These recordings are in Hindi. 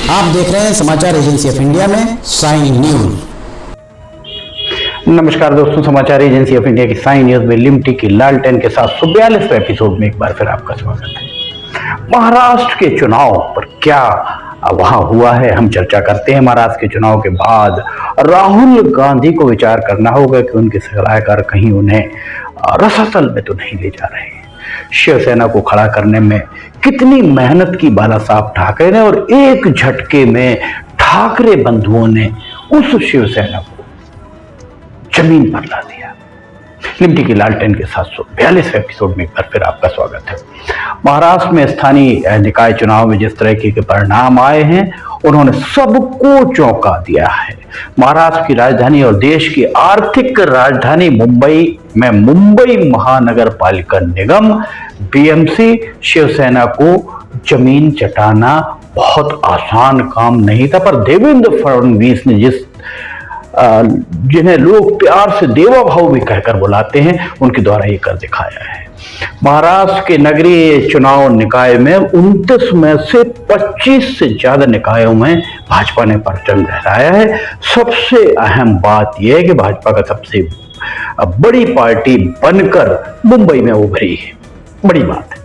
आप देख रहे हैं समाचार एजेंसी ऑफ इंडिया में साई न्यूज। नमस्कार दोस्तों, समाचार एजेंसी ऑफ इंडिया की साई न्यूज में लिमटी की लालटेन के साथ 142वें एपिसोड में एक बार फिर आपका स्वागत है। महाराष्ट्र के चुनाव पर क्या वहां हुआ है, हम चर्चा करते हैं। महाराष्ट्र के चुनाव के बाद राहुल गांधी को विचार करना होगा कि उनके सलाहकार कहीं उन्हें रसातल में तो नहीं ले जा रहे हैं। शिवसेना को खड़ा करने में कितनी मेहनत की बाला साहब ठाकरे ने, और एक झटके में ठाकरे बंधुओं ने उस शिवसेना को जमीन पर ला दिया। लिमटी की लालटेन के 742वें एपिसोड में एक बार फिर आपका स्वागत है। महाराष्ट्र में स्थानीय निकाय चुनाव में जिस तरह के परिणाम आए हैं, उन्होंने सबको चौंका दिया है। महाराष्ट्र की राजधानी और देश की आर्थिक राजधानी मुंबई में मुंबई महानगर पालिका निगम बीएमसी शिवसेना को जमीन चटाना बहुत आसान काम नहीं था, पर देवेंद्र फडणवीस ने जिन्हें लोग प्यार से देवा भाऊ भी कहकर बुलाते हैं, उनके द्वारा ये कर दिखाया है। महाराष्ट्र के नगरीय चुनाव निकाय में 29 में से 25 से ज्यादा निकायों में भाजपा ने परचम लहराया है। सबसे अहम बात यह है कि भाजपा का सबसे बड़ी पार्टी बनकर मुंबई में उभरी है। बड़ी बात है।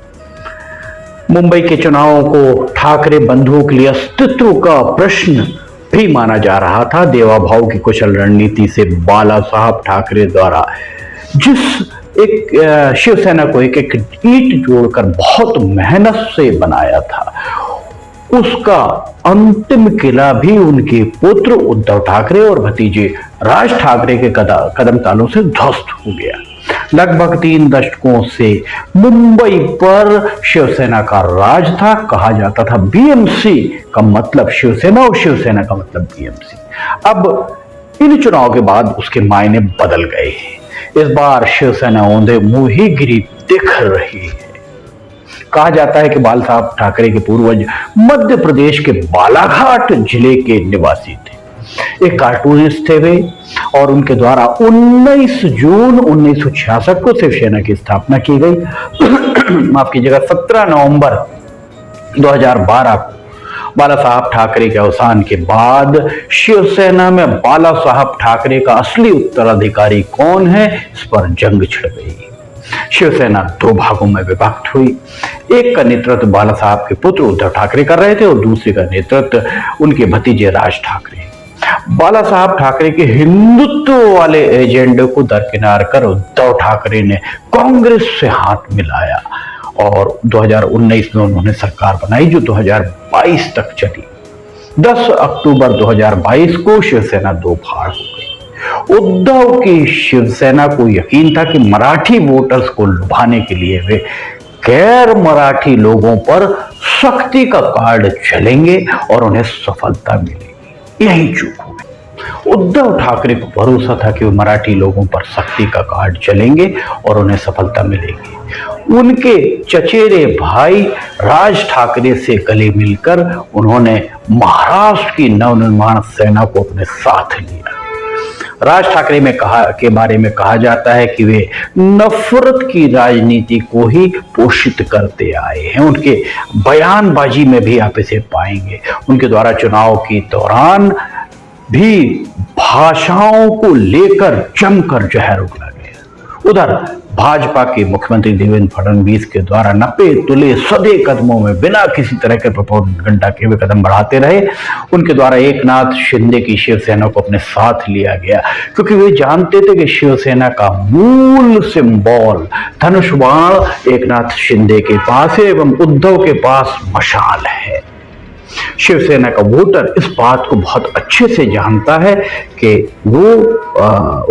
मुंबई के चुनावों को ठाकरे बंधुओं के लिए अस्तित्व का प्रश्न भी माना जा रहा था। देवा भाऊ की कुशल रणनीति से बाला साहब ठाकरे द्वारा जिस एक शिवसेना को एक एक ईंट जोड़कर बहुत मेहनत से बनाया था, उसका अंतिम किला भी उनके पुत्र उद्धव ठाकरे और भतीजे राज ठाकरे के कदम तालों से ध्वस्त हो गया। लगभग 3 दशकों से मुंबई पर शिवसेना का राज था। कहा जाता था बीएमसी का मतलब शिवसेना और शिवसेना का मतलब बीएमसी। अब इन चुनाव के बाद उसके मायने बदल गए हैं। इस बार शिवसेना औंधे मुंह ही गिरी दिख रही है। कहा जाता है कि बाला साहब ठाकरे के पूर्वज मध्य प्रदेश के बालाघाट जिले के निवासी थे। एक कार्टूनिस्ट थे वे, और उनके द्वारा 19 जून 1966 को शिवसेना की स्थापना की गई। माफ कीजिएगा, 17 नवंबर 2012 को बाला साहब ठाकरे के अवसान के बाद शिवसेना में बाला साहब ठाकरे का असली उत्तराधिकारी कौन है, इस पर जंग छिड़ गई। शिवसेना 2 भागों में विभक्त हुई। एक का नेतृत्व बाला साहब के पुत्र उद्धव ठाकरे कर रहे थे और दूसरे का नेतृत्व उनके भतीजे राज ठाकरे। बाला साहब ठाकरे के हिंदुत्व वाले एजेंडे को दरकिनार कर उद्धव ठाकरे ने कांग्रेस से हाथ मिलाया और 2019 में उन्होंने सरकार बनाई, जो 2022 तक चली। 10 अक्टूबर 2022 को शिवसेना 2 भाग हो गई। उद्धव की शिवसेना को यकीन था कि मराठी वोटर्स को लुभाने के लिए वे गैर मराठी लोगों पर सख्ती का कार्ड चलेंगे और उन्हें सफलता मिलेगी। यही चूक हो गई। उद्धव ठाकरे को भरोसा था कि वो मराठी लोगों पर सख्ती का कार्ड चलेंगे और उन्हें सफलता मिलेगी। उनके चचेरे भाई राज ठाकरे से गले मिलकर उन्होंने महाराष्ट्र की नवनिर्माण सेना को अपने साथ लिया। राज ठाकरे के बारे में कहा जाता है कि वे नफरत की राजनीति को ही पोषित करते आए हैं। उनके बयानबाजी में भी आप इसे पाएंगे। उनके द्वारा चुनाव के दौरान भी भाषाओं को लेकर जमकर जहर उगला गया। उधर भाजपा के मुख्यमंत्री देवेंद्र फडणवीस के द्वारा नपे तुले सदे कदमों में बिना किसी तरह के प्रोपेगेंडा के वे कदम बढ़ाते रहे। उनके द्वारा एकनाथ शिंदे की शिवसेना को अपने साथ लिया गया, क्योंकि वे जानते थे कि शिवसेना का मूल सिंबल धनुष बाण एकनाथ शिंदे के पास है एवं उद्धव के पास मशाल है। शिवसेना का वोटर इस बात को बहुत अच्छे से जानता है कि वो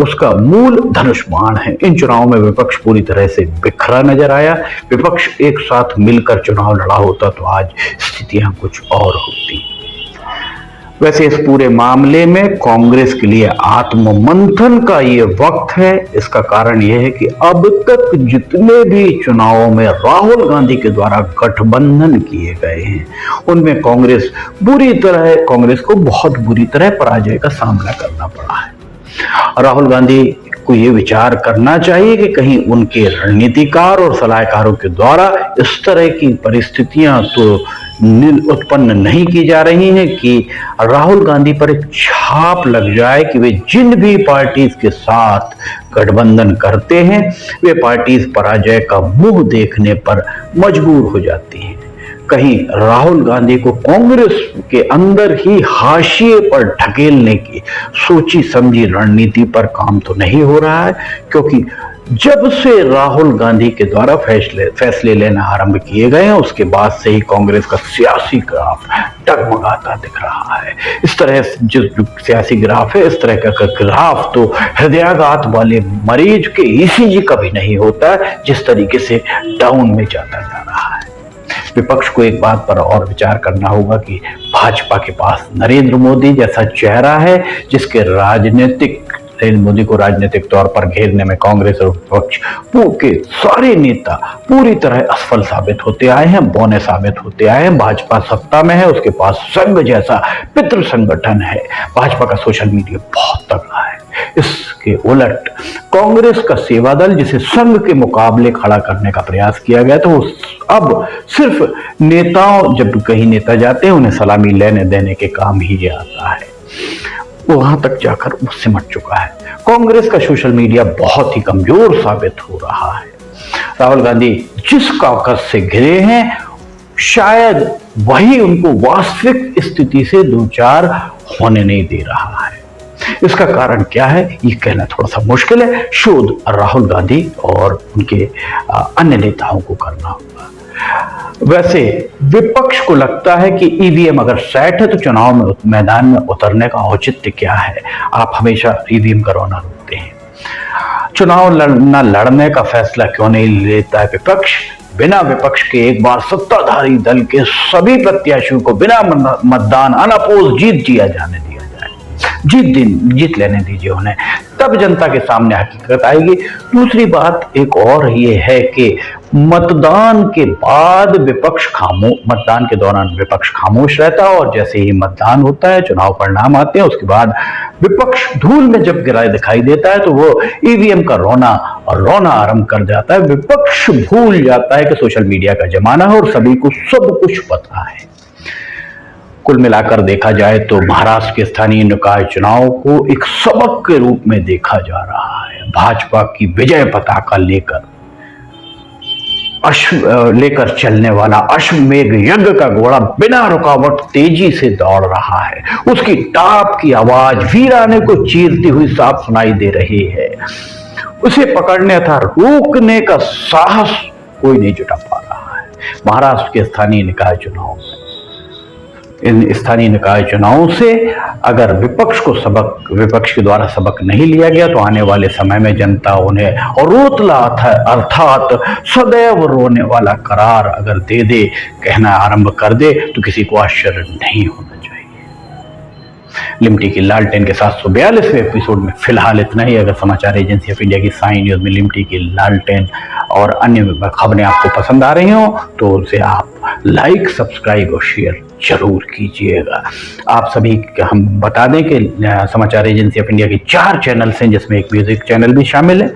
उसका मूल धनुष बाण है। इन चुनावों में विपक्ष पूरी तरह से बिखरा नजर आया। विपक्ष एक साथ मिलकर चुनाव लड़ा होता तो आज स्थितियां कुछ और होती। वैसे इस पूरे मामले में कांग्रेस के लिए आत्ममंथन का ये वक्त है। इसका कारण यह है कि अब तक जितने भी चुनावों में राहुल गांधी के द्वारा गठबंधन किए गए हैं, उनमें कांग्रेस को बहुत बुरी तरह पराजय का सामना करना पड़ा है। राहुल गांधी को ये विचार करना चाहिए कि कहीं उनके रणनीतिकार और सलाहकारों के द्वारा इस तरह की परिस्थितियां तो उत्पन्न नहीं की जा रही हैं कि राहुल गांधी पर एक छाप लग जाए कि वे जिन भी पार्टीज के साथ गठबंधन करते हैं वे पार्टीज पराजय का मुंह देखने पर मजबूर हो जाती हैं। कहीं राहुल गांधी को कांग्रेस के अंदर ही हाशिए पर ढकेलने की सोची समझी रणनीति पर काम तो नहीं हो रहा है, क्योंकि जब से राहुल गांधी के द्वारा फैसले लेना आरंभ किए गए हैं उसके बाद से ही कांग्रेस का सियासी ग्राफ डगमगाता दिख रहा है। इस तरह जो सियासी ग्राफ है, इस तरह का ग्राफ तो हृदयाघात वाले मरीज के ईसीजी का भी नहीं होता जिस तरीके से डाउन में जाता जा रहा है। विपक्ष को एक बात पर और विचार करना होगा कि भाजपा के पास नरेंद्र मोदी जैसा चेहरा है जिसके नरेंद्र मोदी को राजनीतिक तौर पर घेरने में कांग्रेस और विपक्ष के सारे नेता पूरी तरह असफल साबित होते आए हैं, बौने साबित होते आए हैं। भाजपा सत्ता में है, उसके पास संघ जैसा पितृ संगठन है, भाजपा का सोशल मीडिया बहुत तगड़ा है। इसके उलट कांग्रेस का सेवा दल जिसे संघ के मुकाबले खड़ा करने का प्रयास किया गया तो अब सिर्फ नेताओं, जब कहीं नेता जाते हैं उन्हें सलामी लेने देने के काम ही आता है, वहां तक जाकर वो सिमट चुका है। कांग्रेस का सोशल मीडिया बहुत ही कमजोर साबित हो रहा है। राहुल गांधी जिस कॉकस से घिरे हैं शायद वही उनको वास्तविक स्थिति से दो चार होने नहीं दे रहा है। इसका कारण क्या है ये कहना थोड़ा सा मुश्किल है, शोध राहुल गांधी और उनके अन्य नेताओं को करना होगा। वैसे विपक्ष को लगता है कि ईवीएम अगर सेट है तो चुनाव में मैदान में उतरने का औचित्य क्या है। आप हमेशा ईवीएम का रोना रोकते हैं, चुनाव लड़ने का फैसला क्यों नहीं लेता है विपक्ष। बिना विपक्ष के एक बार सत्ताधारी दल के सभी प्रत्याशियों को बिना मतदान अनअपोज जीत जाने दिया जाए, जीत लेने दीजिए उन्हें, तब जनता के सामने हकीकत आएगी। दूसरी बात एक और ये है कि मतदान के बाद मतदान के दौरान विपक्ष खामोश रहता है और जैसे ही मतदान होता है, चुनाव परिणाम आते हैं, उसके बाद विपक्ष धूल में जब गिराए दिखाई देता है तो वो ईवीएम का रोना आरंभ कर जाता है। विपक्ष भूल जाता है कि सोशल मीडिया का जमाना है और सभी को सब कुछ पता है। कुल मिलाकर देखा जाए तो महाराष्ट्र के स्थानीय निकाय चुनाव को एक सबक के रूप में देखा जा रहा है। भाजपा की विजय पताका लेकर चलने वाला अश्वमेघ यज्ञ का घोड़ा बिना रुकावट तेजी से दौड़ रहा है। उसकी टाप की आवाज वीराने को चीरती हुई साफ सुनाई दे रही है। उसे पकड़ने अथवा रोकने का साहस कोई नहीं जुटा पा रहा है। महाराष्ट्र के स्थानीय निकाय चुनाव, इन स्थानीय निकाय चुनावों से अगर विपक्ष के द्वारा सबक नहीं लिया गया तो आने वाले समय में जनता उन्हें रोतला अर्थात सदैव रोने वाला करार अगर दे कहना आरंभ कर दे तो किसी को आश्चर्य नहीं होना चाहिए। लिमटी की लालटेन के 742वें एपिसोड में फिलहाल इतना ही। अगर समाचार एजेंसी ऑफ इंडिया की साई न्यूज में लिमटी की लालटेन और अन्य खबरें आपको पसंद आ रही हो तो उसे आप लाइक, सब्सक्राइब और शेयर जरूर कीजिएगा। आप सभी हम बता दें कि समाचार एजेंसी ऑफ इंडिया के 4 चैनल्स हैं जिसमें एक म्यूजिक चैनल भी शामिल है।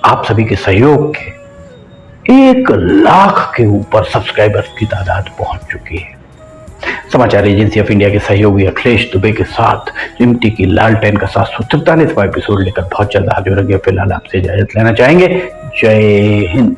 आप सभी के सहयोग के 1 लाख के ऊपर सब्सक्राइबर्स की तादाद पहुंच चुकी है। समाचार एजेंसी ऑफ इंडिया के सहयोगी अखिलेश दुबे के साथ लिमटी की लालटेन का 743वां एपिसोड लेकर बहुत जल्द हाजिर होंगे। फिलहाल आपसे इजाजत लेना चाहेंगे। जय हिंद।